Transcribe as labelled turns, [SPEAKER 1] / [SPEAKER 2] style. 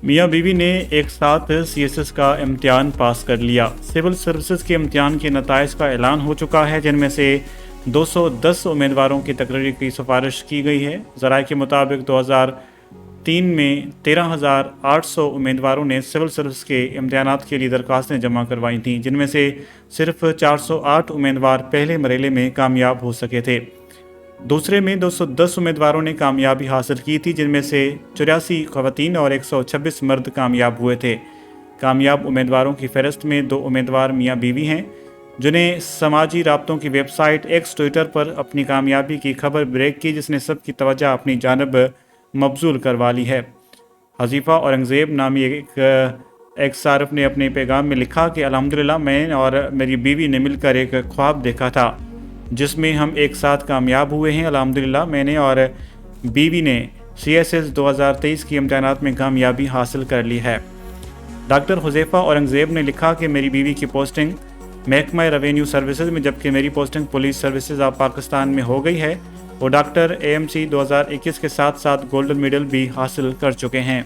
[SPEAKER 1] मियां बीवी ने एक साथ CSS का इम्तिहान पास कर लिया। सिविल सर्विसेज के इम्तिहान के नताइज का ऐलान हो चुका है, जिनमें से 210 उम्मीदवारों की तकरीर की सिफारिश की गई है। ज़राए के मुताबिक 2003 में 13,800 उम्मीदवारों ने सिविल सर्विस के इम्तिहानात के लिए दरख्वास्तें जमा करवाई थीं, जिनमें से सिर्फ 408 उम्मीदवार पहले मरहले में कामयाब हो सके थे। दूसरे में 210 उम्मीदवारों ने कामयाबी हासिल की थी, जिनमें से 84 ख़वातीन और 126 मर्द कामयाब हुए थे। कामयाब उम्मीदवारों की फहरिस्त में 2 उम्मीदवार मियां बीवी हैं, जिन्हें समाजी राब्तों की वेबसाइट एक्स ट्विटर पर अपनी कामयाबी की खबर ब्रेक की, जिसने सबकी तवज्जो अपनी जानब मबजूल करवा ली है। हज़ीफ़ा औरंगज़ेब नामी एक सारफ ने अपने पैगाम में लिखा कि अल्हम्दुलिल्लाह, मैं और मेरी बीवी ने मिलकर एक ख्वाब देखा था जिसमें हम एक साथ कामयाब हुए हैं। अल्हम्दुलिल्लाह, मैंने और बीवी ने CSS 2023 की इम्तिहानात में कामयाबी हासिल कर ली है। डॉक्टर हुज़ैफ़ा औरंगज़ेब ने लिखा कि मेरी बीवी की पोस्टिंग महकमा रेवेन्यू सर्विसेज में, जबकि मेरी posting police services of Pakistan में हो गई है। वो डॉक्टर AMC 2021 के साथ साथ गोल्डन मेडल भी हासिल कर चुके हैं।